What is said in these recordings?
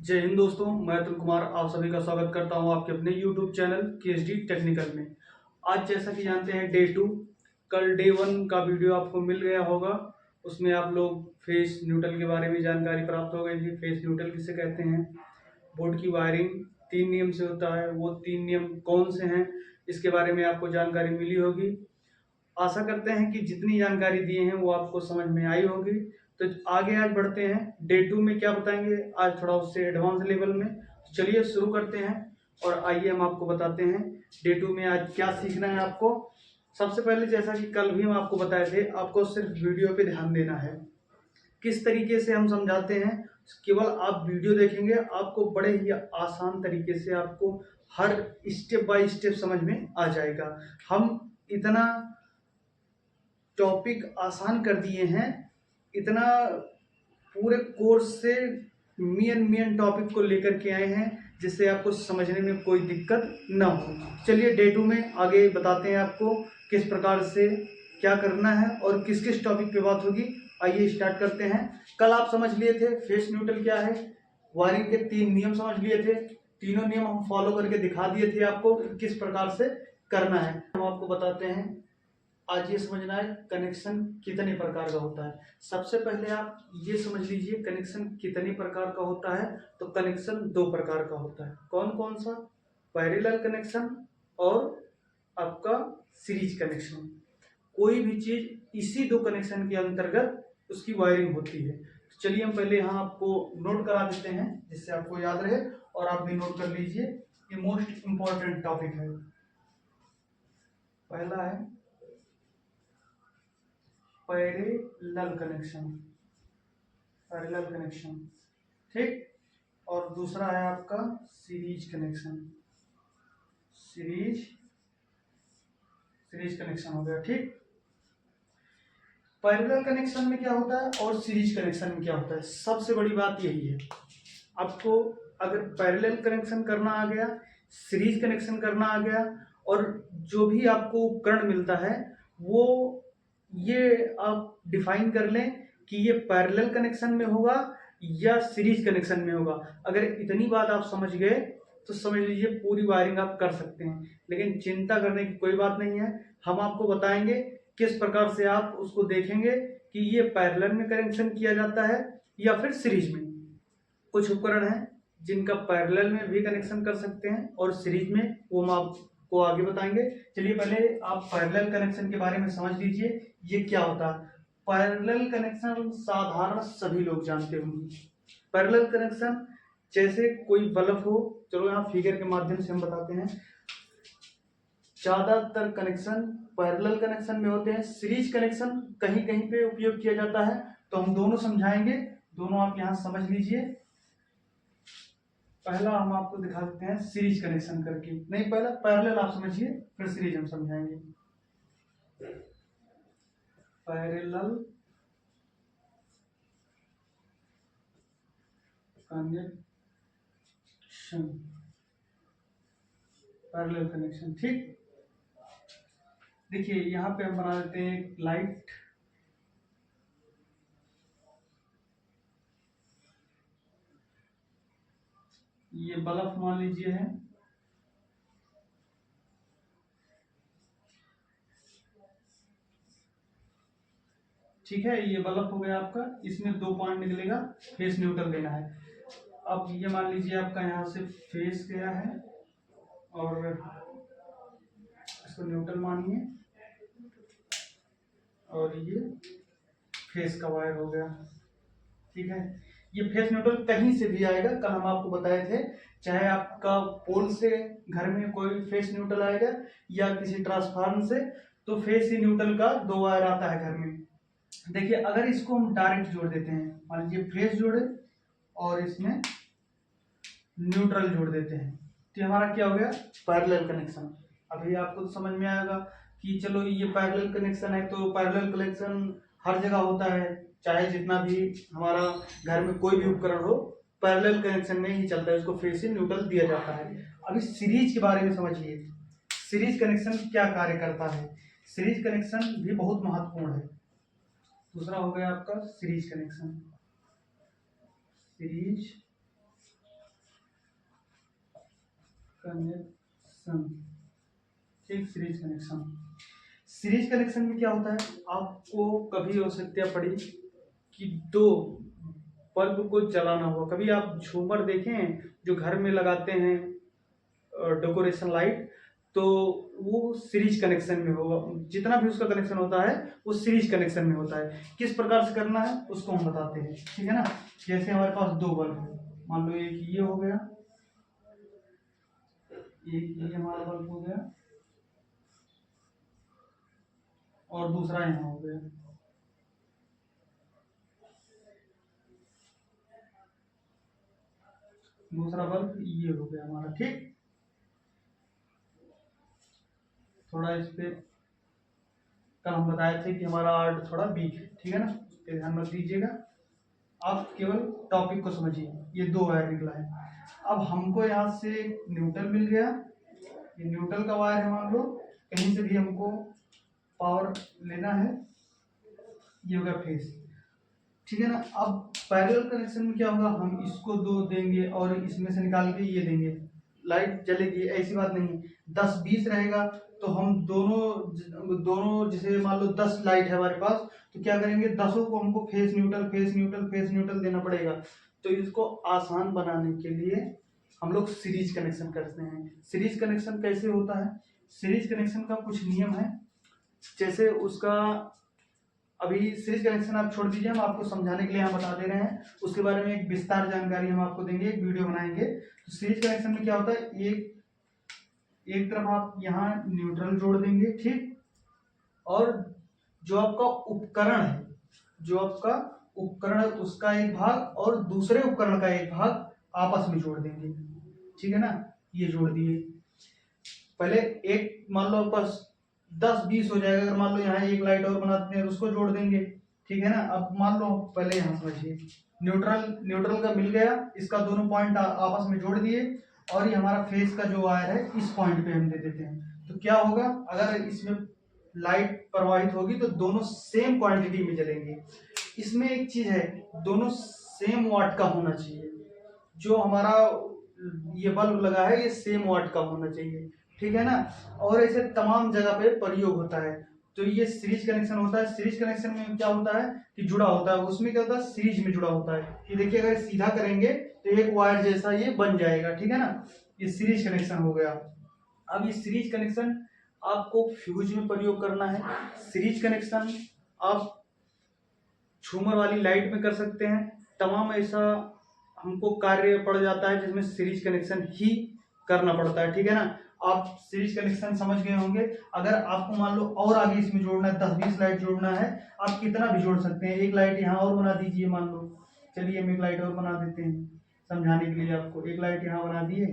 जय हिंद दोस्तों, मैं अतुल कुमार आप सभी का स्वागत करता हूं आपके अपने YouTube चैनल KSD टेक्निकल में। आज जैसा कि जानते हैं डे 2, कल डे 1 का वीडियो आपको मिल गया होगा। उसमें आप लोग फेस न्यूट्रल के बारे में जानकारी प्राप्त हो गई थी। फेस न्यूट्रल किसे कहते हैं, बोर्ड की वायरिंग 3 नियम से होता है, वो 3 नियम कौन से हैं इसके बारे में आपको जानकारी मिली होगी। आशा करते हैं कि जितनी जानकारी दिए हैं वो आपको समझ में आई होगी। तो आगे आज बढ़ते हैं, डे 2 में क्या बताएंगे आज थोड़ा उससे एडवांस लेवल में। तो चलिए शुरू करते हैं और आइए हम आपको बताते हैं डे 2 में आज क्या सीखना है आपको। सबसे पहले जैसा कि कल भी हम आपको बताए थे, आपको सिर्फ वीडियो पे ध्यान देना है। किस तरीके से हम समझाते हैं, केवल आप वीडियो देखेंगे, आपको बड़े ही आसान तरीके से आपको हर स्टेप बाय स्टेप समझ में आ जाएगा। हम इतना टॉपिक आसान कर दिए हैं, इतना पूरे कोर्स से मेन टॉपिक को लेकर के आए हैं जिससे आपको समझने में कोई दिक्कत ना हो। चलिए डे 2 में आगे बताते हैं आपको किस प्रकार से क्या करना है और किस किस टॉपिक पे बात होगी। आइए स्टार्ट करते हैं। कल आप समझ लिए थे फेस न्यूट्रल क्या है, वायरिंग के 3 नियम समझ लिए थे। तीनों नियम हम फॉलो करके दिखा दिए थे आपको किस प्रकार से करना है। हम आपको बताते हैं आज ये समझना है कनेक्शन कितने प्रकार का होता है। सबसे पहले आप ये समझ लीजिए कनेक्शन कितने प्रकार का होता है। तो कनेक्शन 2 प्रकार का होता है। कौन कौन सा? पैरेलल कनेक्शन और आपका सीरीज कनेक्शन। कोई भी चीज इसी 2 कनेक्शन के अंतर्गत उसकी वायरिंग होती है। तो चलिए हम पहले यहाँ आपको नोट करा देते हैं जिससे आपको याद रहे और आप भी नोट कर लीजिए। ये मोस्ट इंपॉर्टेंट टॉपिक है। पहला है पैरेलल कनेक्शन, पैरेलल कनेक्शन, ठीक। और दूसरा है आपका सीरीज कनेक्शन, सीरीज कनेक्शन हो गया, ठीक। पैरेलल कनेक्शन में क्या होता है और सीरीज कनेक्शन में क्या होता है, सबसे बड़ी बात यही है। आपको अगर पैरेलल कनेक्शन करना आ गया, सीरीज कनेक्शन करना आ गया और जो भी आपको उपकरण मिलता है वो ये आप डिफाइन कर लें कि ये पैरेलल कनेक्शन में होगा या सीरीज कनेक्शन में होगा। अगर इतनी बात आप समझ गए तो समझ लीजिए पूरी वायरिंग आप कर सकते हैं। लेकिन चिंता करने की कोई बात नहीं है, हम आपको बताएंगे किस प्रकार से आप उसको देखेंगे कि ये पैरेलल में कनेक्शन किया जाता है या फिर सीरीज में। कुछ उपकरण हैं जिनका पैरेलल में भी कनेक्शन कर सकते हैं और सीरीज में, वो हम आपको आगे बताएंगे। चलिए पहले आप पैरेलल कनेक्शन के बारे में समझ लीजिए ये क्या होता है। पैरेलल कनेक्शन साधारण सभी लोग जानते होंगे। पैरेलल कनेक्शन जैसे कोई बल्ब हो, चलो यहाँ फिगर के माध्यम से हम बताते हैं। ज्यादातर कनेक्शन पैरेलल कनेक्शन में होते हैं, सीरीज कनेक्शन कहीं कहीं पे उपयोग किया जाता है। तो हम दोनों समझाएंगे, दोनों आप यहाँ समझ लीजिए। पहला हम आपको दिखा देते हैं सीरीज कनेक्शन करके, नहीं पहला पैरेलल आप समझिए फिर सीरीज हम समझाएंगे। पैरेलल कनेक्शन, पैरेलल कनेक्शन, ठीक। देखिए यहाँ पे हम बना देते हैं एक लाइट, ये बल्ब मान लीजिए है, ठीक है। ये बल्ब हो गया आपका, इसमें 2 पॉइंट निकलेगा, फेस न्यूट्रल देना है। अब ये मान लीजिए आपका यहाँ से फेस गया है और इसको न्यूट्रल मानिए और ये फेस का वायर हो गया, ठीक है। ये फेस न्यूट्रल कहीं से भी आएगा, कल हम आपको बताए थे। चाहे आपका पोल से घर में कोई फेस न्यूट्रल आएगा या किसी ट्रांसफार्मर से, तो फेस ही न्यूट्रल का 2 वायर आता है घर में। देखिए अगर इसको हम डायरेक्ट जोड़ देते हैं, मान लीजिए फेस जोड़े और इसमें न्यूट्रल जोड़ देते हैं, तो हमारा क्या हो गया, पैरेलल कनेक्शन। अभी आपको तो समझ में आएगा कि चलो ये पैरेलल कनेक्शन है, तो पैरेलल कनेक्शन हर जगह होता है। चाहे जितना भी हमारा घर में कोई भी उपकरण हो, पैरेलल कनेक्शन में ही चलता है, उसको फेस से न्यूट्रल दिया जाता है। अभी सीरीज के बारे में समझिए, सीरीज कनेक्शन क्या कार्य करता है। सीरीज कनेक्शन भी बहुत महत्वपूर्ण है। दूसरा हो गया आपका सीरीज कनेक्शन, सीरीज कनेक्शन, ठीक, सीरीज कनेक्शन। सीरीज कनेक्शन में क्या होता है, आपको कभी आवश्यकता पड़ी कि दो बल्ब को जलाना हुआ, कभी आप झूमर देखें जो घर में लगाते हैं डेकोरेशन लाइट, तो वो सीरीज कनेक्शन में होगा, जितना भी उसका कनेक्शन होता है वो सीरीज कनेक्शन में होता है। किस प्रकार से करना है उसको हम बताते हैं, ठीक है ना। जैसे हमारे पास दो बल्ब है, मान लो एक ये हो गया, एक ये हमारा बल्ब हो गया, और दूसरा यहाँ हो गया। दूसरा बल्ब ये हो गया हमारा, ठीक। थोड़ा इस पे कल हम बताए थे कि हमारा आर्ट थोड़ा वीक है, ठीक है ना, तो ध्यान मत दीजिएगा, आप केवल टॉपिक को समझिए। ये दो वायर निकला है, अब हमको यहाँ से न्यूट्रल मिल गया, ये न्यूट्रल का वायर है, मान लो कहीं से भी हमको पावर लेना है, ये होगा फेस, ठीक है ना। अब पैरेलल कनेक्शन में क्या होगा, हम इसको दो देंगे और इसमें से निकाल के ये देंगे, लाइट जलेगी, ऐसी बात नहीं। 10-20 रहेगा तो हम दोनों जैसे मान लो 10 लाइट है हमारे पास, तो क्या करेंगे, 10 को हमको face neutral face neutral face neutral देना पड़ेगा। तो इसको आसान बनाने के लिए हम लोग सीरीज कनेक्शन करते हैं। सीरीज कनेक्शन कैसे होता है, सीरीज कनेक्शन का कुछ नियम है, जैसे उसका अभी सीरीज कनेक्शन आप छोड़ दीजिए, हम आपको समझाने के लिए यहाँ बता दे रहे हैं, उसके बारे में एक विस्तार जानकारी हम आपको देंगे, एक वीडियो बनाएंगे। तो सीरीज कनेक्शन में क्या होता है, एक तरफ आप यहाँ न्यूट्रल जोड़ देंगे, ठीक, और जो आपका उपकरण है, जो आपका उपकरण है उसका एक भाग और दूसरे उपकरण का एक भाग आपस में जोड़ देंगे, ठीक है ना। ये जोड़ दिए, पहले एक मान लो बस 10-20 हो जाएगा, अगर मान लो यहाँ एक लाइट और बना देते हैं तो उसको जोड़ देंगे, ठीक है ना। अब मान लो पहले यहाँ समझिए, न्यूट्रल का मिल गया, इसका दोनों पॉइंट आपस में जोड़ दिए, और ये हमारा फेस का जो वायर है इस पॉइंट पे हम दे देते हैं। तो क्या होगा, अगर इसमें लाइट प्रवाहित होगी तो दोनों सेम क्वांटिटी में जलेंगे। इसमें एक चीज है, दोनों सेम वाट का होना चाहिए, जो हमारा ये बल्ब लगा है ये सेम वाट का होना चाहिए, ठीक है ना। और ऐसे तमाम जगह पे प्रयोग होता है। तो ये सीरीज कनेक्शन होता है। सीरीज कनेक्शन में क्या होता है कि जुड़ा होता है, उसमें क्या होता है, सीरीज में जुड़ा होता है। कि देखिए अगर सीधा करेंगे तो एक वायर जैसा ये बन जाएगा, ठीक है ना, ये सीरीज कनेक्शन हो गया। अब ये सीरीज कनेक्शन आपको फ्यूज में प्रयोग करना है। सीरीज कनेक्शन आप झूमर वाली लाइट में कर सकते हैं, तमाम ऐसा हमको कार्य पड़ जाता है जिसमें सीरीज कनेक्शन ही करना पड़ता है, ठीक है ना। आप सीरीज कनेक्शन समझ गए होंगे। अगर आपको मान लो और आगे इसमें जोड़ना है, 10-20 लाइट जोड़ना है, आप कितना भी जोड़ सकते हैं। एक लाइट यहाँ और बना दीजिए, मान लो, चलिए हम एक लाइट और बना देते हैं समझाने के लिए आपको। एक लाइट यहाँ बना दिए,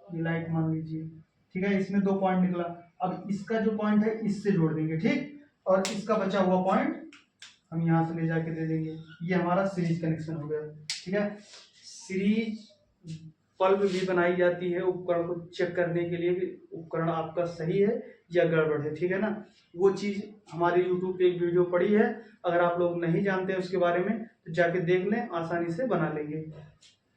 ये लाइट मान लीजिए, ठीक है, इसमें दो पॉइंट निकला। अब इसका जो पॉइंट है इससे जोड़ देंगे, ठीक, और इसका बचा हुआ पॉइंट हम यहाँ से ले जाके दे देंगे। ये हमारा सीरीज कनेक्शन हो गया, ठीक है। सीरीज बल्ब भी बनाई जाती है उपकरण को चेक करने के लिए कि उपकरण आपका सही है या गड़बड़ है, ठीक है ना। वो चीज हमारे यूट्यूब पे एक वीडियो पड़ी है, अगर आप लोग नहीं जानते हैं उसके बारे में तो जाके देख लें, आसानी से बना लेंगे।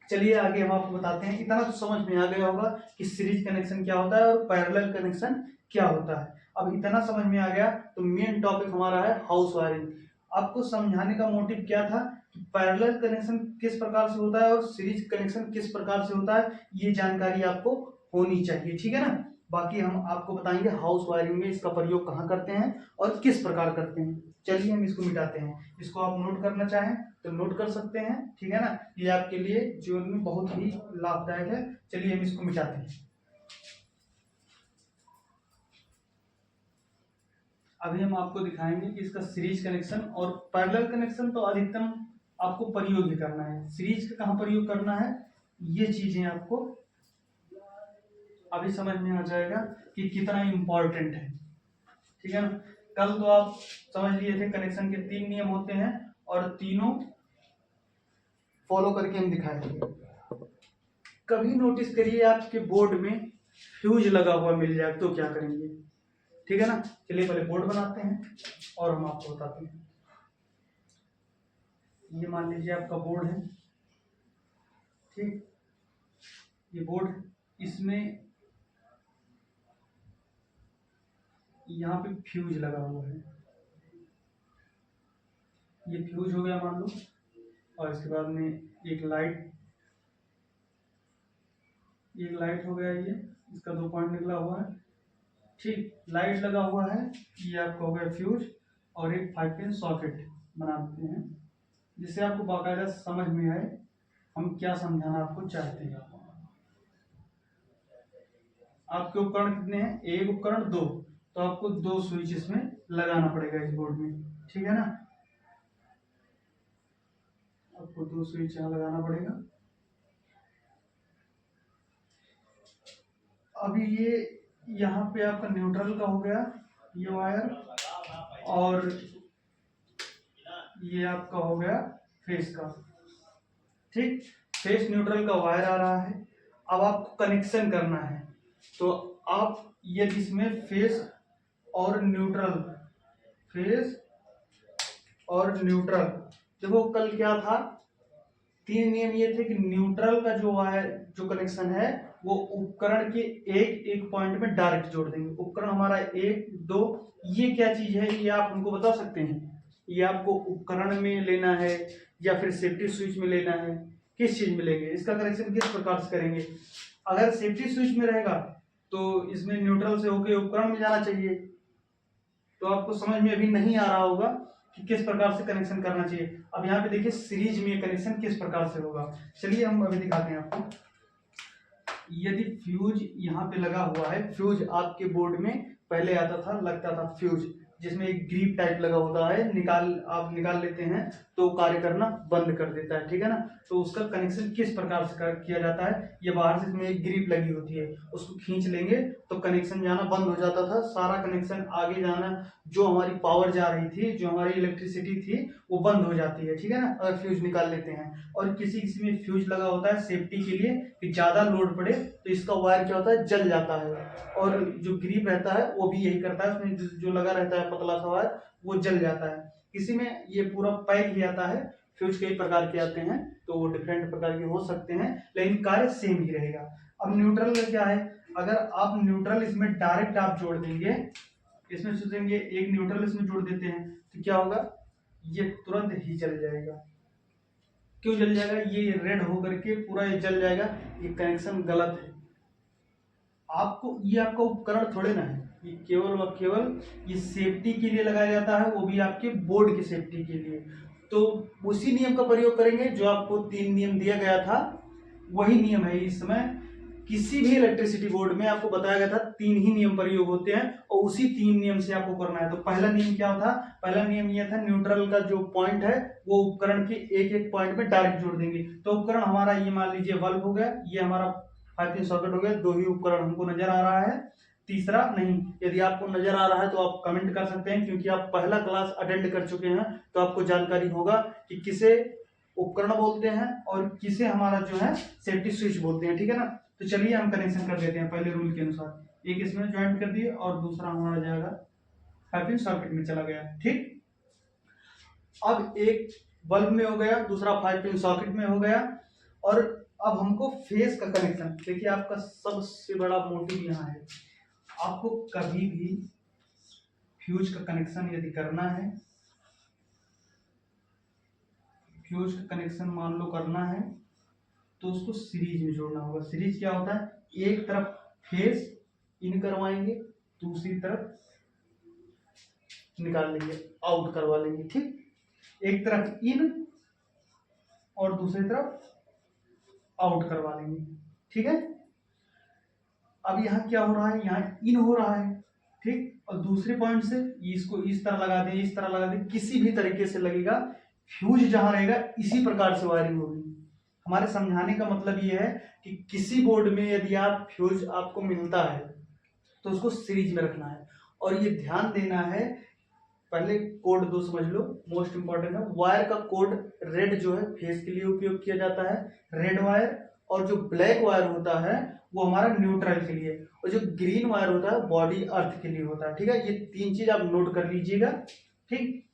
चलिए आगे हम आपको बताते हैं। इतना तो समझ में आ गया होगा कि सीरीज कनेक्शन क्या होता है और पैरेलल कनेक्शन क्या होता है। अब इतना समझ में आ गया तो मेन टॉपिक हमारा है हाउस वायरिंग। आपको समझाने का मोटिव क्या था कि पैरेलल कनेक्शन किस प्रकार से होता है और सीरीज कनेक्शन किस प्रकार से होता है, ये जानकारी आपको होनी चाहिए, ठीक है ना। बाकी हम आपको बताएंगे हाउस वायरिंग में इसका प्रयोग कहाँ करते हैं और किस प्रकार करते हैं। चलिए हम इसको मिटाते हैं। इसको आप नोट करना चाहें तो नोट कर सकते हैं, ठीक है ना। ये आपके लिए जीवन में बहुत ही लाभदायक है। चलिए हम इसको मिटाते हैं। अभी हम आपको दिखाएंगे कि इसका सीरीज कनेक्शन और पैरेलल कनेक्शन तो अधिकतम आपको प्रयोग ही करना है, सीरीज का कहाँ प्रयोग करना है, ये चीजें आपको अभी समझ में आ जाएगा कि कितना इंपॉर्टेंट है, ठीक है ना। कल तो आप समझ लिए थे कनेक्शन के 3 नियम होते हैं और तीनों फॉलो करके हम दिखाएंगे। कभी नोटिस करिए आपके बोर्ड में फ्यूज लगा हुआ मिल जाए तो क्या करेंगे, ठीक है ना। चलिए पहले बोर्ड बनाते हैं और हम आपको बताते हैं। ये मान लीजिए आपका बोर्ड है, ठीक, ये बोर्ड, इसमें यहाँ पे फ्यूज लगा हुआ है, ये फ्यूज हो गया मान लो, और इसके बाद में एक लाइट हो गया, ये इसका 2 पॉइंट निकला हुआ है, ठीक। लाइट लगा हुआ है, ये आपका हो गया फ्यूज, और एक 5 पिन सॉकेट बना देते हैं जिससे आपको बाकायदा समझ में आए हम क्या समझाना आपको चाहते हैं। आपके उपकरण कितने हैं? एक उपकरण 2, तो आपको 2 स्विच इसमें लगाना पड़ेगा इस बोर्ड में, ठीक है ना। आपको 2 स्विच यहाँ लगाना पड़ेगा। अभी ये यहाँ पे आपका न्यूट्रल का हो गया ये वायर, और ये आपका हो गया फेस का, ठीक। फेस न्यूट्रल का वायर आ रहा है। अब आपको कनेक्शन करना है, तो आप यदि इसमें फेस और न्यूट्रल देखो कल क्या था, 3 नियम ये थे कि न्यूट्रल का जो वायर जो कनेक्शन है वो उपकरण के एक पॉइंट में डायरेक्ट जोड़ देंगे। उपकरण हमारा 1, 2, ये क्या चीज है ये आप हमको बता सकते हैं? ये आपको उपकरण में लेना है या फिर सेफ्टी स्विच में लेना है, किस चीज में लेंगे? इसका कनेक्शन किस प्रकार से करेंगे? अगर सेफ्टी स्विच में रहेगा तो इसमें न्यूट्रल से होकर उपकरण में जाना चाहिए, तो आपको समझ में अभी नहीं आ रहा होगा कि किस प्रकार से कनेक्शन करना चाहिए। अब यहाँ पे देखिए सीरीज में कनेक्शन किस प्रकार से होगा, चलिए हम अभी दिखाते हैं आपको। यदि फ्यूज यहाँ पे लगा हुआ है, फ्यूज आपके बोर्ड में पहले आता था, लगता था फ्यूज जिसमें एक ग्रिप टाइप लगा होता है, आप निकाल लेते हैं तो कार्य करना बंद कर देता है, ठीक है ना। तो उसका कनेक्शन किस प्रकार से किया जाता है, ये बाहर से इसमें एक ग्रिप लगी होती है, उसको खींच लेंगे तो कनेक्शन जाना बंद हो जाता था, सारा कनेक्शन आगे जाना, जो हमारी पावर जा रही थी, जो हमारी इलेक्ट्रिसिटी थी वो बंद हो जाती है, ठीक है ना, अगर फ्यूज निकाल लेते हैं। और किसी किसी में फ्यूज लगा होता है सेफ्टी के लिए कि ज्यादा लोड पड़े तो इसका वायर क्या होता है, जल जाता है, और जो ग्रिप रहता है वो भी यही करता है, उसमें जो लगा रहता है पतला सा वायर वो जल जाता है। किसी में ये पूरा पैक ही आता है। फ्यूज कई प्रकार के आते हैं तो वो डिफरेंट प्रकार के हो सकते हैं, लेकिन कार्य सेम ही रहेगा। अब न्यूट्रल में क्या है, अगर आप न्यूट्रल इसमें डायरेक्ट आप जोड़ देंगे, इसमें सोचेंगे एक न्यूट्रल इसमें जोड़ देते हैं तो क्या होगा, ये तुरंत ही जल जाएगा। क्यों जल जाएगा? ये रेड होकर के पूरा ये जल जाएगा, ये कनेक्शन गलत है। आपको ये आपका उपकरण थोड़े ना है, ये केवल व केवल ये सेफ्टी के लिए लगाया जाता है, वो भी आपके बोर्ड की सेफ्टी के लिए। तो उसी नियम का प्रयोग करेंगे जो आपको 3 नियम दिया गया था, वही नियम है इस समय। किसी भी इलेक्ट्रिसिटी बोर्ड में आपको बताया गया था 3 ही नियम प्रयोग होते हैं और उसी 3 नियम से आपको करना है। तो पहला नियम क्या था? पहला नियम यह था न्यूट्रल का जो पॉइंट है वो उपकरण के एक पॉइंट में डायरेक्ट जोड़ देंगे। तो उपकरण हमारा ये मान लीजिए बल्ब हो गया, ये हमारा 5 पिन सॉकेट हो गया, 2 ही उपकरण हमको नजर आ रहा है, तीसरा नहीं। यदि आपको नजर आ रहा है तो आप कमेंट कर सकते हैं, क्योंकि आप पहला क्लास अटेंड कर चुके हैं तो आपको जानकारी होगा कि किसे उपकरण बोलते हैं और किसे हमारा जो है सेफ्टी स्विच बोलते हैं, ठीक है ना। तो चलिए हम कनेक्शन कर देते हैं पहले रूल के अनुसार, एक इसमें ज्वाइंट कर दिए और दूसरा हमारा जाएगा 5 पिन सॉकेट में चला गया, ठीक। अब एक बल्ब में हो गया, दूसरा 5 पिन सॉकेट में हो गया, और अब हमको फेस का कनेक्शन, देखिए आपका सबसे बड़ा मोटिव यहाँ है, आपको कभी भी फ्यूज का कनेक्शन यदि करना है, फ्यूज का कनेक्शन मान लो करना है तो उसको सीरीज में जोड़ना होगा। सीरीज क्या होता है, एक तरफ फेस इन करवाएंगे, दूसरी तरफ निकाल लेंगे, आउट करवा लेंगे, ठीक। एक तरफ इन और दूसरी तरफ आउट करवा लेंगे, ठीक है। अब यहाँ क्या हो रहा है, यहाँ इन हो रहा है, ठीक, और दूसरे पॉइंट से इसको इस तरह लगा दें, इस तरह लगा दें, किसी भी तरीके से लगेगा, फ्यूज जहां रहेगा इसी प्रकार से वायरिंग होगी। हमारे समझाने का मतलब ये है कि किसी बोर्ड में यदि आप फ्यूज आपको मिलता है तो उसको सीरीज में रखना है, और ये ध्यान देना है, पहले कोड 2 समझ लो, मोस्ट इंपॉर्टेंट है। वायर का कोड रेड जो है फेस के लिए उपयोग किया जाता है, रेड वायर, और जो ब्लैक वायर होता है वो हमारा न्यूट्रल के लिए, और जो ग्रीन वायर होता है बॉडी अर्थ के लिए होता है, ठीक है। ये 3 चीज आप नोट कर लीजिएगा, ठीक।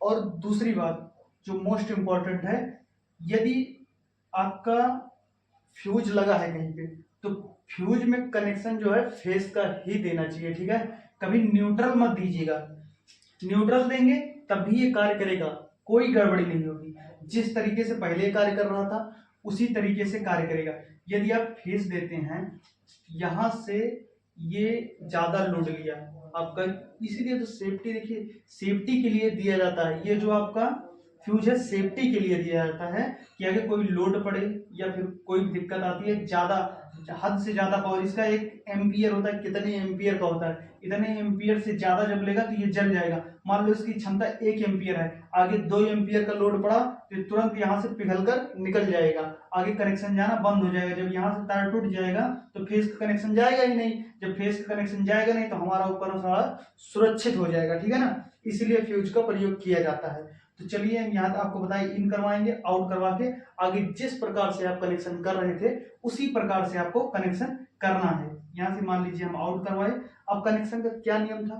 और दूसरी बात जो मोस्ट इंपॉर्टेंट है, यदि आपका फ्यूज लगा है कहीं पे तो फ्यूज में कनेक्शन जो है फेस का ही देना चाहिए, ठीक है। कभी न्यूट्रल मत दीजिएगा, न्यूट्रल देंगे तब भी ये कार्य करेगा, कोई गड़बड़ी नहीं होगी। जिस तरीके से पहले कार्य कर रहा था उसी तरीके से कार्य करेगा। यदि आप फेस देते हैं, यहां से ये ज्यादा लोड लिया आपका, इसीलिए तो सेफ्टी, देखिए सेफ्टी के लिए दिया जाता है, ये जो आपका फ्यूज है सेफ्टी के लिए दिया जाता है कि अगर कोई लोड पड़े या फिर कोई दिक्कत आती है, ज्यादा हद से ज्यादा पावर, इसका एक एम्पियर होता है, कितने एम्पियर का होता है, इतने एम्पियर से ज्यादा जब लेगा तो ये जल जाएगा। मान लो इसकी क्षमता 1 एम्पियर है, आगे 2 एम्पियर का लोड पड़ा तो तुरंत यहाँ से पिघल कर निकल जाएगा, आगे कनेक्शन जाना बंद हो जाएगा। जब यहाँ से तार टूट जाएगा तो फेस का कनेक्शन जाएगा ही नहीं, जब फेस का कनेक्शन जाएगा नहीं तो हमारा उपकरण सारा सुरक्षित हो जाएगा, ठीक है ना। इसीलिए फ्यूज का प्रयोग किया जाता है। तो चलिए यहाँ आपको बताइए, इन करवाएंगे, आउट करवा के आगे जिस प्रकार से आप कनेक्शन कर रहे थे उसी प्रकार से आपको कनेक्शन करना है। यहाँ से मान लीजिए हम आउट करवाए, अब कनेक्शन का क्या नियम था,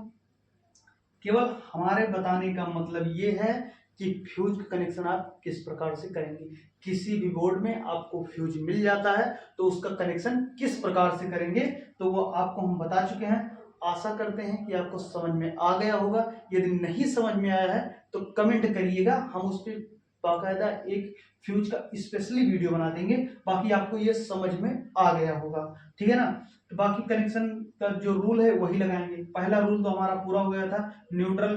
केवल हमारे बताने का मतलब ये है कि फ्यूज का कनेक्शन आप किस प्रकार से करेंगे। किसी भी बोर्ड में आपको फ्यूज मिल जाता है तो उसका कनेक्शन किस प्रकार से करेंगे तो वो आपको हम बता चुके हैं। आशा करते हैं कि आपको समझ में आ गया होगा। यदि नहीं समझ में आया है तो कमेंट करिएगा, हम उस पर बाकायदा एक फ्यूज का स्पेशली वीडियो बना देंगे। बाकी आपको ये समझ में आ गया होगा, ठीक है ना। तो बाकी कनेक्शन का जो रूल है वही लगाएंगे। पहला रूल तो हमारा पूरा हो गया था, न्यूट्रल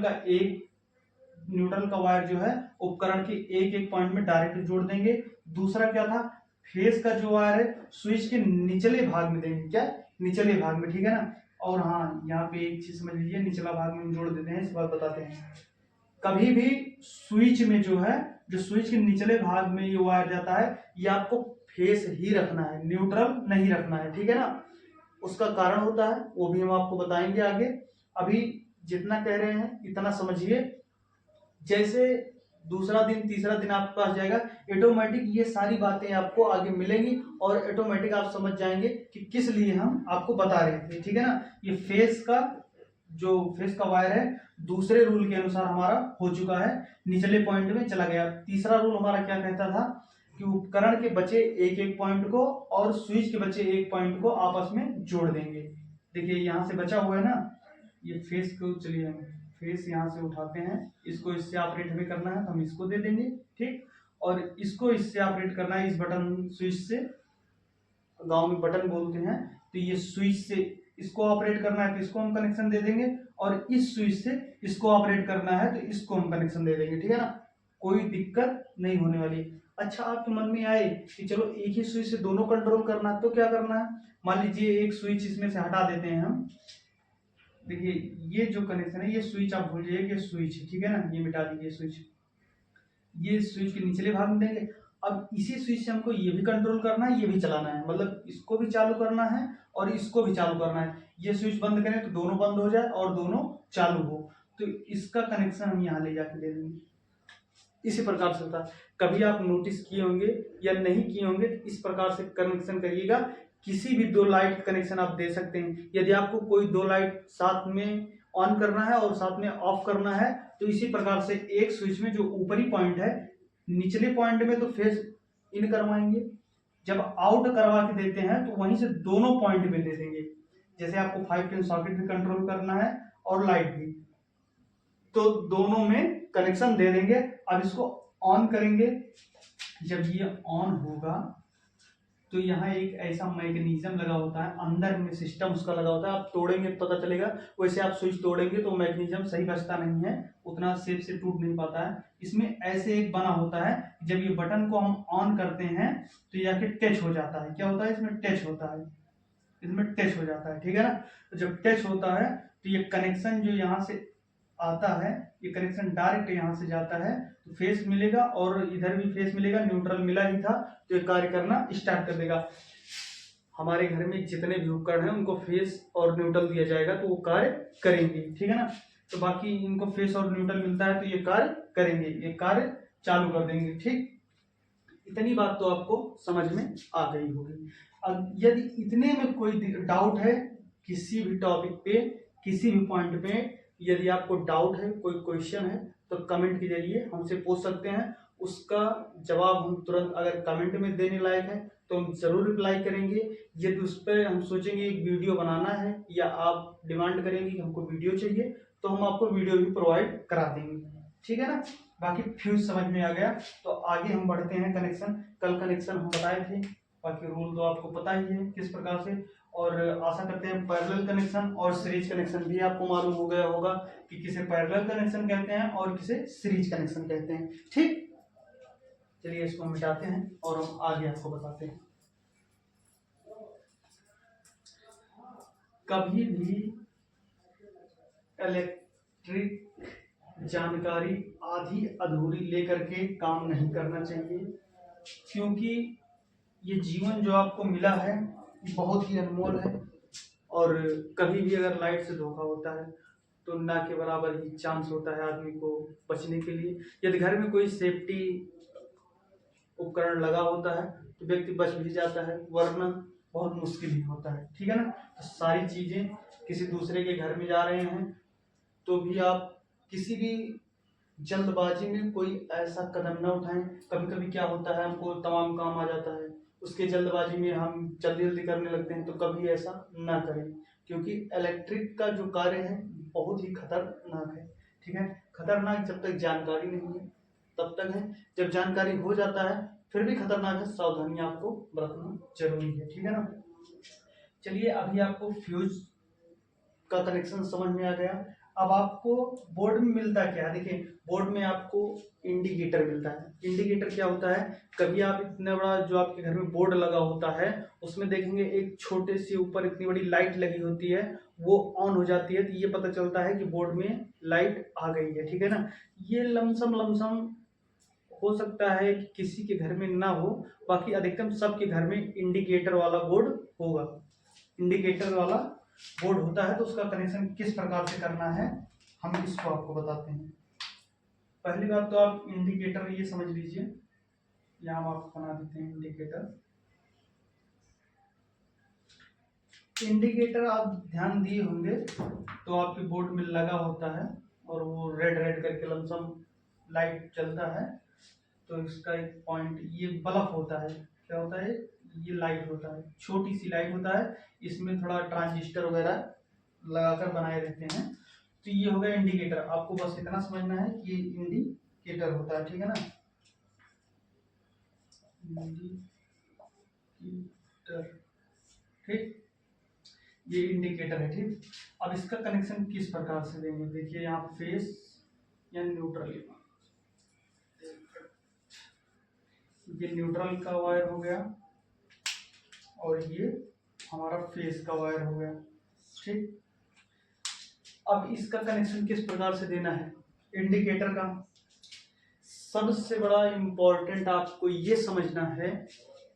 का वायर जो है उपकरण के एक एक पॉइंट में डायरेक्ट जोड़ देंगे। दूसरा क्या था, फेस का जो वायर है स्विच के निचले भाग में देंगे, क्या निचले भाग में, ठीक है ना। और हाँ, यहाँ पे एक चीज समझ लीजिए, निचला भाग में जोड़ देते हैं, इस बात बताते हैं। कभी भी स्विच में जो है, जो स्विच के निचले भाग में ये वायर जाता है, ये आपको फेस ही रखना है, न्यूट्रल नहीं रखना है, ठीक है ना। उसका कारण होता है वो भी हम आपको बताएंगे आगे। अभी जितना कह रहे हैं इतना समझिए। जैसे दूसरा दिन तीसरा दिन आपके पास जाएगा, ऑटोमेटिक ये सारी बातें आपको आगे मिलेंगी और ऑटोमेटिक आप समझ जाएंगे कि किस लिए हम आपको बता रहे थे, ठीक है ना। ये फेस का वायर है, दूसरे रूल के अनुसार हमारा हो चुका है, निचले पॉइंट में चला गया। तीसरा रूल हमारा क्या कहता था कि उपकरण के बचे एक एक पॉइंट को और स्विच के बचे एक पॉइंट को आपस में जोड़ देंगे। देखिए यहाँ से बचा हुआ है ना, ये फेस को, चलिए फेस यहाँ से उठाते हैं, इसको इससे ऑपरेट हमें करना है तो हम इसको दे देंगे, ठीक। और इसको इससे ऑपरेट करना है, इस बटन स्विच से, गांव में बटन बोलते हैं, तो ये स्विच से इसको ऑपरेट करना है तो इसको हम कनेक्शन दे देंगे, और इस स्विच से इसको ऑपरेट करना है तो इसको हम कनेक्शन दे देंगे, ठीक है ना। कोई दिक्कत नहीं होने वाली। अच्छा, आपके मन में आए कि चलो एक ही स्विच से दोनों कंट्रोल करना है तो क्या करना है, मान लीजिए एक स्विच इसमें से हटा देते हैं हम। देखिए ये जो कनेक्शन है, ये स्विच आप भूल जाइए कि स्विच, ठीक है ना, ये मिटा दीजिए स्विच, ये स्विच के निचले भाग में देंगे। अब इसी स्विच से हमको ये भी कंट्रोल करना है, ये भी चलाना है, मतलब इसको भी चालू करना है और इसको भी चालू करना है। ये स्विच बंद करें तो दोनों बंद हो जाए और दोनों चालू हो, तो इसका कनेक्शन हम यहाँ ले जाके दे देंगे। इसी प्रकार से होता है। कभी आप नोटिस किए होंगे या नहीं किए होंगे, इस प्रकार से कनेक्शन करिएगा। किसी भी 2 लाइट कनेक्शन आप दे सकते हैं। यदि आपको कोई 2 लाइट साथ में ऑन करना है और साथ में ऑफ करना है तो इसी प्रकार से एक स्विच में जो ऊपरी पॉइंट है, निचले पॉइंट में तो फेस इन करवाएंगे, जब आउट करवा के देते हैं तो वहीं से दोनों पॉइंट में दे देंगे। जैसे आपको 5 पिन सॉकेट भी कंट्रोल करना है और लाइट भी, तो दोनों में कनेक्शन दे देंगे। अब इसको ऑन करेंगे, जब ये ऑन होगा तो यहाँ एक ऐसा मैकेनिज्म लगा होता है, अंदर में सिस्टम उसका लगा होता है, आप तोड़ेंगे तो पता चलेगा। वैसे आप स्विच तोड़ेंगे तो मैकेनिज्म सही बचता नहीं है, उतना सेफ से टूट नहीं पाता है। इसमें ऐसे एक बना होता है, जब ये बटन को हम ऑन करते हैं तो ये आके टच हो जाता है। क्या होता है इसमें, टच होता है, इसमें टच हो जाता है, ठीक है ना। तो जब टच होता है तो ये कनेक्शन जो यहाँ से आता है, ये कनेक्शन डायरेक्ट यहाँ से जाता है तो फेस मिलेगा और इधर भी फेस मिलेगा, न्यूट्रल मिला ही था तो ये कार्य करना स्टार्ट कर देगा। हमारे घर में जितने भी उपकरण हैं उनको फेस और न्यूट्रल दिया जाएगा तो वो कार्य करेंगे, ठीक है ना। तो बाकी इनको फेस और न्यूट्रल मिलता है तो ये कार्य करेंगे, ये कार्य चालू कर देंगे, ठीक। इतनी बात तो आपको समझ में आ गई होगी। अब यदि इतने में कोई डाउट है किसी भी टॉपिक पे, किसी भी पॉइंट पे, यदि आपको डाउट है, कोई क्वेश्चन है तो कमेंट के जरिए हमसे पूछ सकते हैं। उसका जवाब हम तुरंत, अगर कमेंट में देने लायक है तो हम ज़रूर रिप्लाई करेंगे। यदि उस पर हम सोचेंगे एक वीडियो बनाना है या आप डिमांड करेंगे कि हमको वीडियो चाहिए, तो हम आपको वीडियो भी प्रोवाइड करा देंगे, ठीक है ना। बाकी फ्यूज समझ में आ गया, तो आगे हम बढ़ते हैं। कनेक्शन, कल कनेक्शन हम बताए थे, बाकी रूल तो आपको पता ही है किस प्रकार से। और आशा करते हैं पैरेलल कनेक्शन और सीरीज कनेक्शन भी आपको मालूम हो गया होगा कि किसे पैरेलल कनेक्शन कहते हैं और किसे सीरीज कनेक्शन कहते हैं, ठीक। चलिए इसको हम मिटाते हैं और हम आगे आपको बताते हैं। कभी भी इलेक्ट्रिक जानकारी आधी अधूरी लेकर के काम नहीं करना चाहिए, क्योंकि ये जीवन जो आपको मिला है बहुत ही अनमोल है। और कभी भी अगर लाइट से धोखा होता है तो ना के बराबर ही चांस होता है आदमी को बचने के लिए। यदि घर में कोई सेफ्टी उपकरण लगा होता है तो व्यक्ति बच भी जाता है, वरना बहुत मुश्किल ही होता है, ठीक है ना। तो सारी चीजें, किसी दूसरे के घर में जा रहे हैं तो भी आप किसी भी जल्दबाजी में कोई ऐसा कदम न उठाएं। कभी कभी क्या होता है, हमको तमाम काम आ जाता है, उसके जल्दबाजी में हम जल्दी जल्दी करने लगते हैं, तो कभी ऐसा ना करें, क्योंकि इलेक्ट्रिक का जो कार्य है बहुत ही खतरनाक है, ठीक है। खतरनाक जब तक जानकारी नहीं है तब तक है, जब जानकारी हो जाता है फिर भी खतरनाक है। सावधानी आपको बरतना जरूरी है, ठीक है ना। चलिए अभी आपको फ्यूज का कनेक्शन समझ में आ गया। अब आपको बोर्ड में मिलता क्या है, देखिए बोर्ड में आपको इंडिकेटर मिलता है। इंडिकेटर क्या होता है, कभी आप इतना बड़ा जो आपके घर में बोर्ड लगा होता है उसमें देखेंगे एक छोटे से ऊपर इतनी बड़ी लाइट लगी होती है, वो ऑन हो जाती है तो ये पता चलता है कि बोर्ड में लाइट आ गई है, ठीक है ना। ये लमसम लमसम हो सकता है कि किसी के घर में ना हो, बाकी अधिकतम सबके घर में इंडिकेटर वाला बोर्ड होगा। इंडिकेटर वाला बोर्ड होता है तो उसका कनेक्शन किस प्रकार से करना है हम इसको आपको बताते हैं। पहली बात तो आप इंडिकेटर ये समझ लीजिए, यहाँ हम आपको बना देते हैं इंडिकेटर। इंडिकेटर आप ध्यान दिए होंगे तो आपके बोर्ड में लगा होता है और वो रेड रेड करके लमसम लाइट चलता है, तो इसका एक पॉइंट ये बल्ब होता है। क्या होता है, ये लाइट होता है, छोटी सी लाइट होता है, इसमें थोड़ा ट्रांजिस्टर वगैरह लगाकर बनाए रहते हैं। तो ये हो गया इंडिकेटर। आपको बस इतना समझना है कि ये इंडिकेटर होता है, ठीक है ना। इंडिकेटर, ठीक, ये इंडिकेटर है, ठीक। अब इसका कनेक्शन किस प्रकार से देंगे, देखिए यहाँ फेस या न्यूट्रल, ये न्यूट्रल का वायर हो गया और ये हमारा फेस का वायर हो गया, ठीक। अब इसका कनेक्शन किस प्रकार से देना है इंडिकेटर का, सबसे बड़ा इम्पोर्टेंट आपको ये समझना है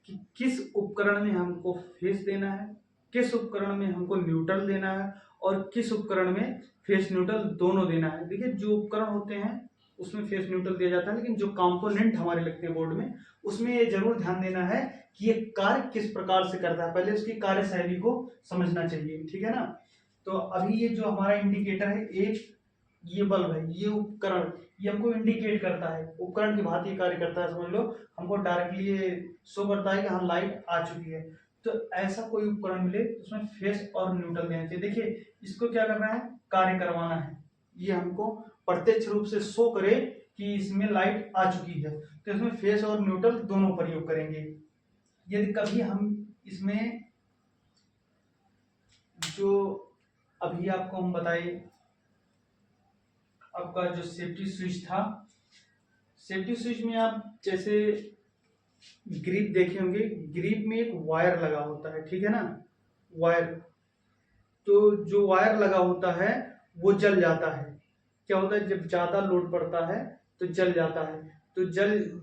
कि किस उपकरण में हमको फेस देना है, किस उपकरण में हमको न्यूट्रल देना है और किस उपकरण में फेस न्यूट्रल दोनों देना है। देखिए जो उपकरण होते हैं उसमें फेस न्यूट्रल दिया जाता है, लेकिन जो कंपोनेंट हमारे लगते हैं बोर्ड में उसमें ये जरूर ध्यान देना है कि ये कार्य किस प्रकार से करता है, पहले उसकी कार्यशैली को समझना चाहिए, ठीक है ना। तो अभी ये जो हमारा इंडिकेटर है, एक ये बल्ब है, ये उपकरण, ये हमको इंडिकेट करता है, उपकरण की भांति कार्य करता है, समझ लो। हमको डायरेक्टली ये शो करता है कि हाँ लाइट आ चुकी है। तो ऐसा कोई उपकरण मिले उसमें फेस और न्यूट्रल देना चाहिए। देखिए इसको क्या करना है, कार्य करवाना है, ये हमको प्रत्यक्ष रूप से शो करे कि इसमें लाइट आ चुकी है, तो इसमें फेस और न्यूट्रल दोनों प्रयोग करेंगे। यदि कभी हम इसमें जो अभी आपको हम बताए, आपका जो सेफ्टी स्विच था, सेफ्टी स्विच में आप जैसे ग्रिप देखे होंगे, ग्रिप में एक वायर लगा होता है, ठीक है ना, वायर। तो जो वायर लगा होता है वो जल जाता है। क्या होता है, जब ज्यादा लोड पड़ता है तो जल जाता है। तो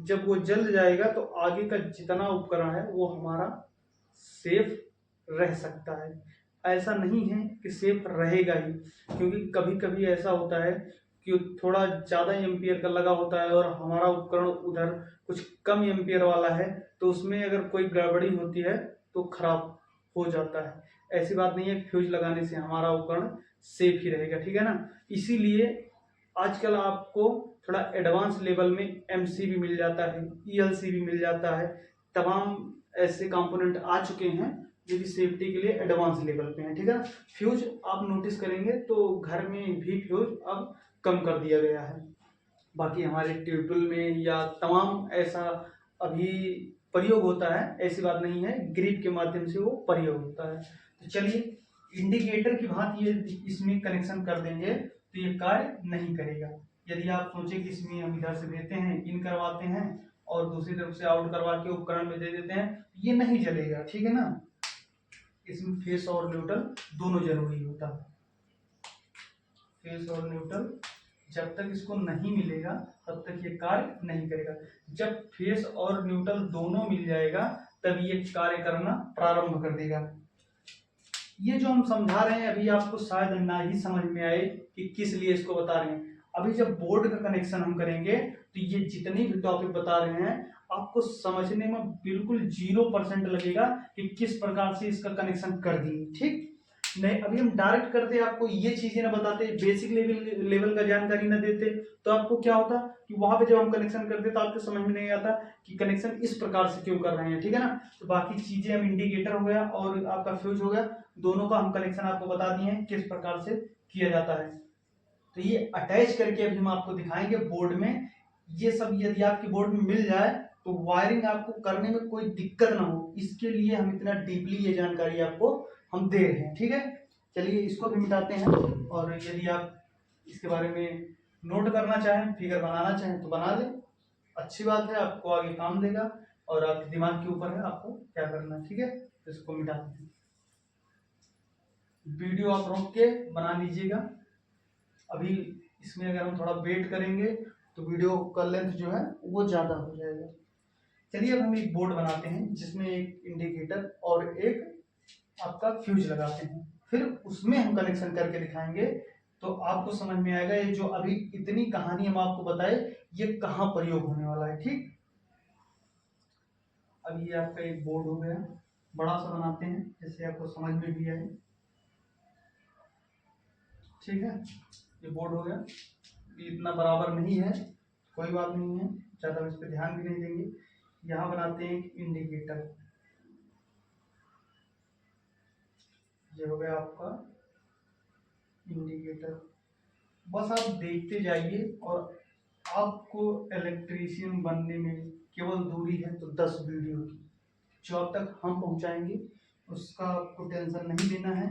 जब वो जल जाएगा तो आगे का जितना उपकरण है वो हमारा सेफ रह सकता है। ऐसा नहीं है कि सेफ रहेगा ही, क्योंकि कभी कभी ऐसा होता है कि थोड़ा ज़्यादा एम्पियर का लगा होता है और हमारा उपकरण उधर कुछ कम एम्पियर वाला है, तो उसमें अगर कोई गड़बड़ी होती है तो खराब हो जाता है। ऐसी बात नहीं है फ्यूज लगाने से हमारा उपकरण सेफ ही रहेगा, ठीक है ना। इसीलिए आजकल आपको थोड़ा एडवांस लेवल में एमसी भी मिल जाता है, ईएलसी भी मिल जाता है, तमाम ऐसे कंपोनेंट आ चुके हैं जो कि सेफ्टी के लिए एडवांस लेवल पे हैं, ठीक है ना। फ्यूज आप नोटिस करेंगे तो घर में भी फ्यूज अब कम कर दिया गया है। बाकी हमारे ट्यूबवेल में या तमाम ऐसा अभी प्रयोग होता है, ऐसी बात नहीं है, ग्रिप के माध्यम से वो प्रयोग होता है। तो चलिए, इंडिकेटर की भांति ये इसमें कनेक्शन कर देंगे तो ये कार्य नहीं करेगा। यदि आप सोचें कि इसमें हम इधर से देते हैं, इन करवाते हैं और दूसरी तरफ से आउट करवा के उपकरण में दे देते हैं, ये नहीं जलेगा, ठीक है ना। इसमें फेस और न्यूट्रल दोनों जरूरी होता है। फेस और न्यूट्रल जब तक इसको नहीं मिलेगा तब तक ये कार्य नहीं करेगा। जब फेस और न्यूट्रल दोनों मिल जाएगा तब ये कार्य करना प्रारंभ कर देगा। ये जो हम समझा रहे हैं अभी आपको शायद ना ही समझ में आए कि किस लिए इसको बता रहे हैं। अभी जब बोर्ड का कनेक्शन हम करेंगे तो ये जितने भी टॉपिक बता रहे हैं आपको समझने में बिल्कुल 0% लगेगा कि किस प्रकार से इसका कनेक्शन कर दिए, ठीक। नहीं, अभी हम डायरेक्ट करते आपको ये चीजें ना बताते, बेसिक लेवल का जानकारी ना देते तो आपको क्या होता कि वहां पे जब हम कनेक्शन करते तो आपको समझ में नहीं आता कि कनेक्शन इस प्रकार से क्यों कर रहे हैं, ठीक है ना। तो बाकी चीजें हम इंडिकेटर हो गया और आपका फ्यूज हो गया, दोनों का हम कनेक्शन आपको बता दिए हैं किस प्रकार से किया जाता है। तो ये अटैच करके अभी हम आपको दिखाएंगे बोर्ड में। ये सब यदि आपकी बोर्ड में मिल जाए तो वायरिंग आपको करने में कोई दिक्कत ना हो, इसके लिए हम इतना डीपली ये जानकारी आपको हम दे रहे हैं, ठीक है। चलिए इसको भी मिटाते हैं और यदि आप इसके बारे में नोट करना चाहें, फिगर बनाना चाहें तो बना लें, अच्छी बात है, आपको आगे काम देगा और आपके दिमाग के ऊपर है आपको क्या करना है, ठीक है। तो इसको मिटाते हैं, वीडियो आप रोक के बना लीजिएगा। अभी इसमें अगर हम थोड़ा वेट करेंगे तो वीडियो का लेंथ जो है वो ज़्यादा हो जाएगा। चलिए अब हम एक बोर्ड बनाते हैं जिसमें एक इंडिकेटर और एक आपका फ्यूज लगाते हैं, फिर उसमें हम कनेक्शन करके दिखाएंगे तो आपको समझ में आएगा ये जो अभी इतनी कहानी हम आपको बताए ये कहाँ प्रयोग होने वाला है, ठीक। अब ये आपका एक बोर्ड हो गया, बड़ा सा बनाते हैं जिससे आपको समझ में भी आए, ठीक है। ये बोर्ड हो गया, ये इतना बराबर नहीं है, कोई बात नहीं है, ज़्यादा इस पर ध्यान भी नहीं देंगे। यहाँ बनाते हैं एक इंडिकेटर, ये हो गया आपका इंडिकेटर। बस आप देखते जाइए और आपको इलेक्ट्रीशियन बनने में केवल दूरी है तो 10 वीडियो की, जो अब तक हम पहुंचाएंगे उसका आपको टेंशन नहीं लेना है।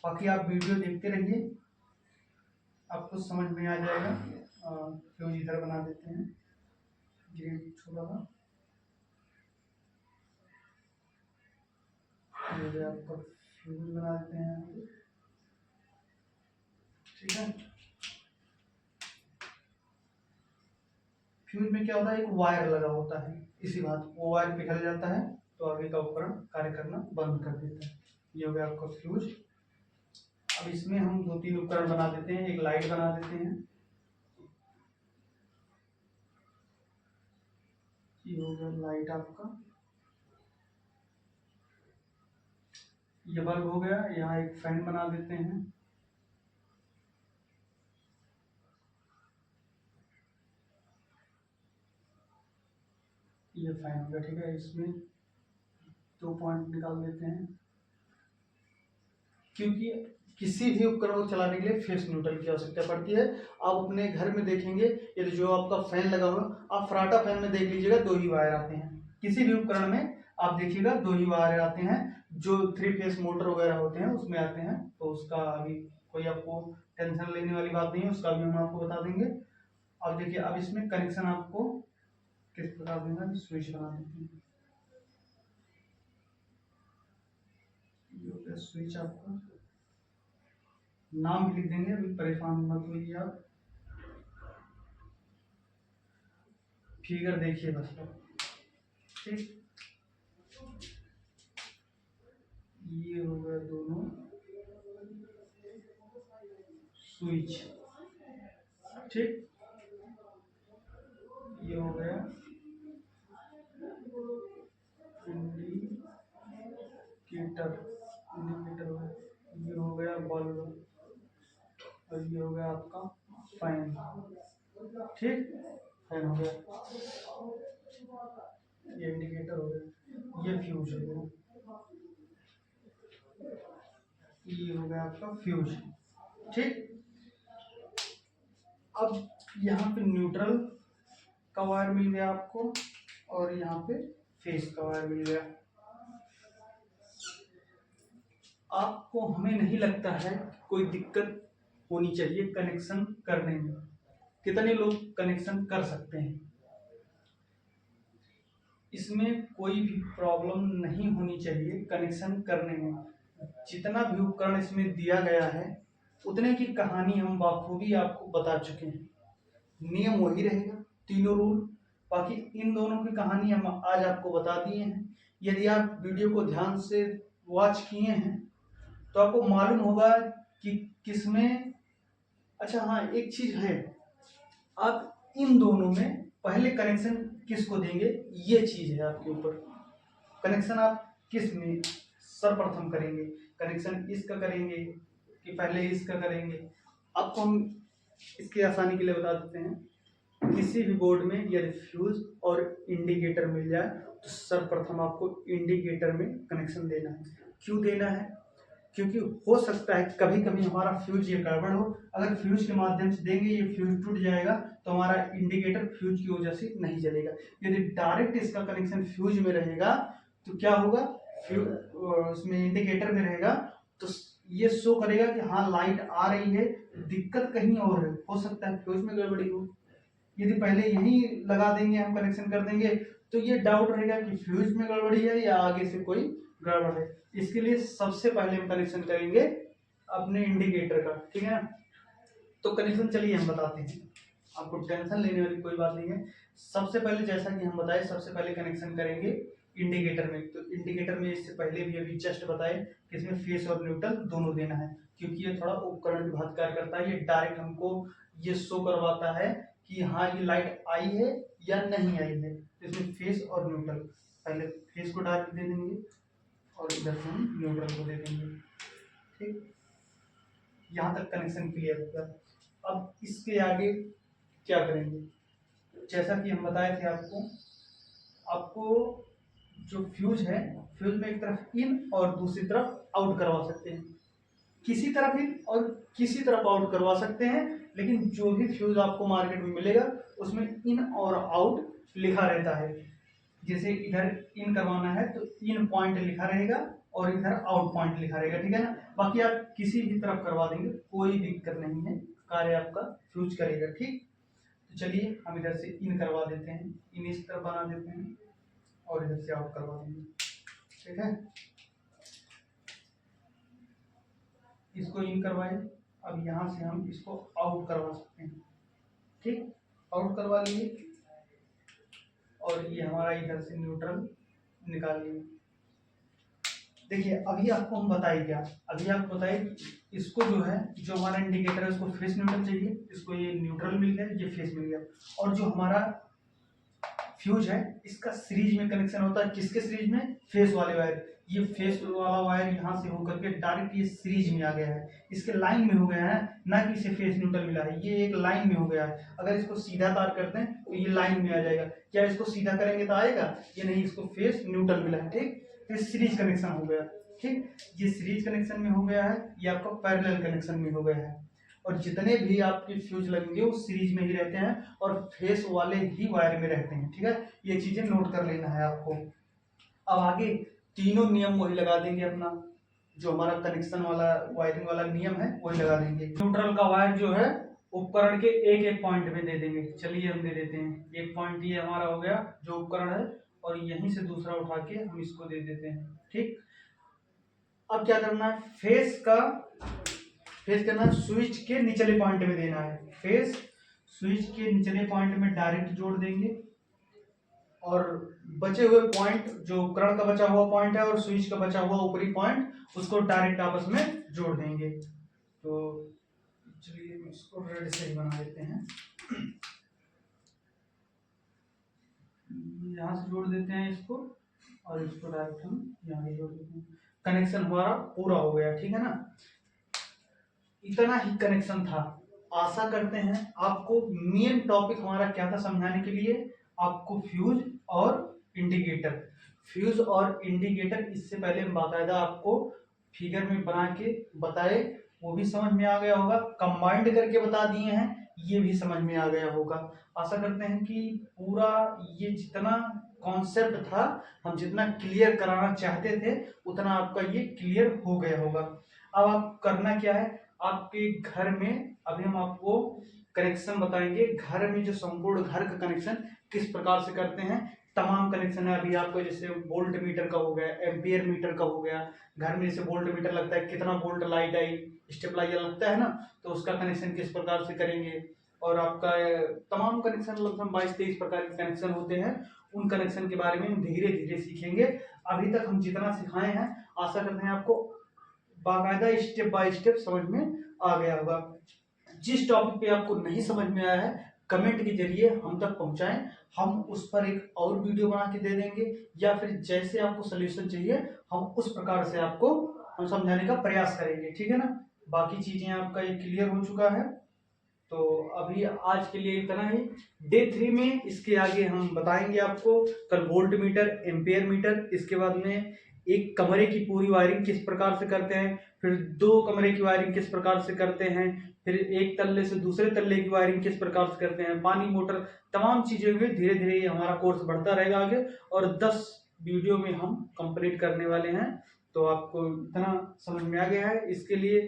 बाकी आप वीडियो देखते रहिए, आपको समझ में आ जाएगा। फ्यूज इधर बना देते हैं, ग्रिड छोटा सा, ये आपका फ्यूज बना देते हैं, ठीक है। फ्यूज में क्या होता है, एक वायर लगा होता है, इसी बात वो वायर पिघल जाता है तो आगे का उपकरण कार्य करना बंद कर देता है। ये हो गया आपका फ्यूज। अब इसमें हम 2-3 उपकरण बना देते हैं, एक लाइट बना देते हैं, ये हो गया लाइट आपका, ये बल्ब हो गया। यहाँ एक फैन बना देते हैं, ये फैन हो गया, ठीक है। इसमें 2 पॉइंट निकाल देते हैं, क्योंकि किसी भी उपकरण को चलाने के लिए फेस न्यूट्रल की आवश्यकता पड़ती है। आप अपने घर में देखेंगे ये जो आपका फैन लगा हुआ, आप फराटा फैन में देख लीजिएगा 2 ही वायर आते हैं, किसी भी उपकरण में आप देखिएगा 2 ही वायर आते हैं, जो 3 फेस मोटर वगैरह होते हैं उसमें आते हैं। तो उसका अभी कोई आपको टेंशन लेने वाली बात नहीं है, उसका भी हम आपको बता देंगे। अब देखिए, अब इसमें कनेक्शन आपको किस प्रकार देना, स्विच बना देते हैं, ये हो गया स्विच आपका, नाम भी लिख देंगे, अभी परेशान मत होइए आप, फिगर देखिए बस, ठीक। ये हो गया दोनों स्विच, ठीक। ये हो गया इंडिकेटर, इंडिकेटर हो गया, ये हो गया बल्ब और ये हो गया आपका फैन, ठीक। फैन हो गया, ये इंडिकेटर हो गया, ये फ्यूज हो गया, ये हो गया आपका फ्यूज। ठीक, अब यहाँ पे न्यूट्रल का वायर मिल गया आपको और यहाँ पे फेस का वायर मिल गया। आपको हमें नहीं लगता है कोई दिक्कत होनी चाहिए कनेक्शन करने में। कितने लोग कनेक्शन कर सकते हैं? इसमें कोई भी प्रॉब्लम नहीं होनी चाहिए कनेक्शन करने में। जितना भी उपकरण इसमें दिया गया है उतने की कहानी हम बाखूबी आपको बता चुके हैं। नियम वही रहेगा, तीनों रूल, बाकी इन दोनों की कहानी हम आज आपको बता दिए हैं। यदि आप वीडियो को ध्यान से वॉच किए हैं तो आपको मालूम होगा कि किसमें, अच्छा हाँ एक चीज है, आप इन दोनों में पहले कनेक्शन किसको देंगे ये चीज है आपके ऊपर। कनेक्शन आप किस में सर्वप्रथम करेंगे, कनेक्शन इसका करेंगे कि पहले इसका करेंगे? आपको हम इसकी आसानी के लिए बता देते हैं। किसी भी बोर्ड में यदि फ्यूज और इंडिकेटर मिल जाए तो सर्वप्रथम आपको इंडिकेटर में कनेक्शन देना है। क्यों देना है? क्योंकि हो सकता है कभी कभी हमारा फ्यूज ये गड़बड़ हो, अगर फ्यूज के माध्यम से देंगे ये फ्यूज टूट जाएगा तो हमारा इंडिकेटर फ्यूज की वजह से नहीं जलेगा। यदि डायरेक्ट इसका कनेक्शन फ्यूज में रहेगा तो क्या होगा, फ्यूज उसमें इंडिकेटर में रहेगा तो ये शो करेगा कि हाँ लाइट आ रही है, दिक्कत कहीं और है, हो सकता है फ्यूज में गड़बड़ी हो। यदि पहले यही लगा देंगे, हम कनेक्शन कर देंगे तो ये डाउट रहेगा कि फ्यूज में गड़बड़ी है या आगे से कोई गड़बड़ है। इसके लिए सबसे पहले हम कनेक्शन करेंगे अपने इंडिकेटर का, ठीक है ना। तो कनेक्शन चलिए हम बताते हैं, आपको टेंशन लेने वाली कोई बात नहीं है। सबसे पहले जैसा कि हम बताए, सबसे पहले कनेक्शन करेंगे इंडिकेटर में। तो इंडिकेटर में इससे पहले भी अभी जस्ट बताए कि इसमें फेस और न्यूट्रल दोनों देना है, क्योंकि ये थोड़ा उपकरण विभाग कार्य करता है। ये डायरेक्ट हमको ये शो करवाता है कि हाँ ये लाइट आई है या नहीं आई है। तो इसमें फेस और न्यूट्रल, पहले फेस को डायरेक्ट दे देंगे और इधर से हम न्यूट्रल को दे देंगे। ठीक, यहाँ तक कनेक्शन क्लियर होगा। अब इसके आगे क्या करेंगे, जैसा कि हम बताए थे आपको जो फ्यूज है, फ्यूज में एक तरफ इन और दूसरी तरफ आउट करवा सकते हैं। किसी तरफ इन और किसी तरफ आउट करवा सकते हैं, लेकिन जो भी फ्यूज आपको मार्केट में मिलेगा उसमें इन और आउट लिखा रहता है। जैसे इधर इन करवाना है तो इन पॉइंट लिखा रहेगा और इधर आउट पॉइंट लिखा रहेगा, ठीक है ना। बाकी आप किसी भी तरफ करवा देंगे कोई दिक्कत नहीं है, कार्य आपका फ्यूज करेगा। ठीक, तो चलिए हम इधर से इन करवा देते हैं, इन इस तरफ बना देते हैं और इधर से आउट करवा देंगे, ठीक है। इसको इन करवाए, अब यहाँ से हम इसको आउट करवा सकते हैं। ठीक, आउट करवा लिए और ये हमारा इधर से न्यूट्रल निकाल लिए। देखिए अभी आपको हम बताए क्या, अभी आपको बताए इसको जो है, जो हमारा इंडिकेटर है उसको फेस न्यूट्रल चाहिए, इसको ये न्यूट्रल मिल गया, ये फेस मिल गया। और जो हमारा फ्यूज है इसका सीरीज में कनेक्शन होता है, किसके सीरीज में, फेस वाले वायर। ये फेस वाला वायर यहाँ से होकर के डायरेक्ट ये सीरीज में आ गया है, इसके लाइन में हो गया है, ना कि इसे फेस न्यूट्रल मिला है, ये एक लाइन में हो गया है। अगर इसको सीधा तार करते हैं तो ये लाइन में आ जाएगा, क्या इसको सीधा करेंगे तो आएगा, ये नहीं, इसको फेस न्यूट्रल मिला है। ठीक, तो सीरीज कनेक्शन हो गया। ठीक, ये सीरीज कनेक्शन में हो गया है, ये आपका पैरेलल कनेक्शन में हो गया है। और जितने भी आपके फ्यूज लगेंगे वो सीरीज में ही रहते हैं और फेस वाले ही वायर में रहते हैं, ठीक है। ये चीजें नोट कर लेना है आपको। अब आगे तीनों नियम वही लगा देंगे अपना, जो हमारा कनेक्शन वाला वायरिंग वाला नियम है वही लगा देंगे। न्यूट्रल का वायर जो है उपकरण के एक एक पॉइंट में दे देंगे। चलिए हम दे देते हैं, एक पॉइंट ये हमारा हो गया जो उपकरण है, और यहीं से दूसरा उठा के हम इसको दे देते हैं। ठीक, अब क्या करना है, फेस करना है, स्विच के निचले पॉइंट में देना है। फेस स्विच के निचले पॉइंट में डायरेक्ट जोड़ देंगे और बचे हुए पॉइंट, जो उपकरण का बचा हुआ पॉइंट है और स्विच का बचा हुआ ऊपरी पॉइंट, उसको डायरेक्ट आपस में जोड़ देंगे। तो चलिए इसको रेड से ही बना देते हैं, यहाँ से जोड़ देते हैं इसको और इसको डायरेक्ट हम यहाँ जोड़ देते हैं। कनेक्शन हमारा पूरा हो गया, ठीक है ना। इतना ही कनेक्शन था। आशा करते हैं आपको मेन टॉपिक हमारा क्या था समझाने के लिए, आपको फ्यूज और इंडिकेटर। फ्यूज और इंडिकेटर इससे पहले हम बाकायदा आपको फिगर में बना के बताए, वो भी समझ में आ गया होगा। कंबाइंड करके बता दिए हैं, ये भी समझ में आ गया होगा। आशा करते हैं कि पूरा ये जितना कॉन्सेप्ट था, हम जितना क्लियर कराना चाहते थे उतना आपका ये क्लियर हो गया होगा। अब आप करना क्या है, आपके घर में अभी हम आपको कनेक्शन बताएंगे। घर में जो संपूर्ण घर का कनेक्शन किस प्रकार से करते हैं, तमाम कनेक्शन है अभी आपको। जैसे वोल्ट मीटर का हो गया, एम्पियर मीटर का हो गया, घर में जैसे वोल्ट मीटर लगता है, कितना वोल्ट लाइट आई, स्टेबलाइजर लगता है ना, तो उसका कनेक्शन किस प्रकार से करेंगे। और आपका तमाम कनेक्शन लगभग 22-23 प्रकार के कनेक्शन होते हैं, उन कनेक्शन के बारे में हम धीरे धीरे सीखेंगे। अभी तक हम जितना सिखाए हैं, आशा करते हैं आपको बाकायदा स्टेप बाय स्टेप समझ में आ गया होगा। जिस टॉपिक पे आपको नहीं समझ में आया है, कमेंट के जरिए हम तक पहुंचाएं, हम उस पर एक और वीडियो बना के दे देंगे, या फिर जैसे आपको सोल्यूशन चाहिए हम उस प्रकार से आपको हम समझाने का प्रयास करेंगे, ठीक है ना। बाकी चीजें आपका ये क्लियर हो चुका है, तो अभी आज के लिए इतना ही। डे 3 में इसके आगे हम बताएंगे आपको कल वोल्ट मीटर, एम्पियर मीटर, इसके बाद में एक कमरे की पूरी वायरिंग किस प्रकार से करते हैं, फिर 2 कमरे की वायरिंग किस प्रकार से करते हैं, फिर एक तल्ले से दूसरे तल्ले की वायरिंग किस प्रकार से करते हैं, पानी मोटर, तमाम चीजें हुई। धीरे धीरे ये हमारा कोर्स बढ़ता रहेगा आगे, और 10 वीडियो में हम कंप्लीट करने वाले हैं। तो आपको इतना समझ में आ गया है। इसके लिए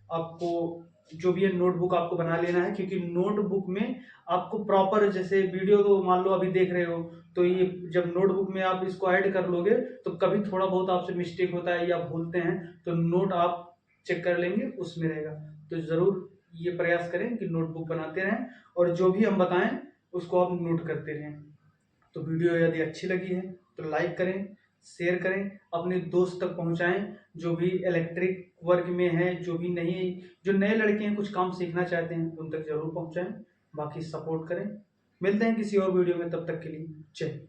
आपको जो भी है नोटबुक आपको बना लेना है, क्योंकि नोटबुक में आपको प्रॉपर, जैसे वीडियो तो मान लो अभी देख रहे हो, तो ये जब नोटबुक में आप इसको ऐड कर लोगे तो कभी थोड़ा बहुत आपसे मिस्टेक होता है या भूलते हैं, तो नोट आप चेक कर लेंगे, उसमें रहेगा। तो जरूर ये प्रयास करें कि नोटबुक बनाते रहें, और जो भी हम बताएं उसको आप नोट करते रहें। तो वीडियो यदि अच्छी लगी है तो लाइक करें, शेयर करें, अपने दोस्त तक पहुंचाएं, जो भी इलेक्ट्रिक वर्क में है, जो भी नहीं, जो नए लड़के हैं कुछ काम सीखना चाहते हैं, उन तक जरूर पहुंचाएं। बाकी सपोर्ट करें। मिलते हैं किसी और वीडियो में, तब तक के लिए जय।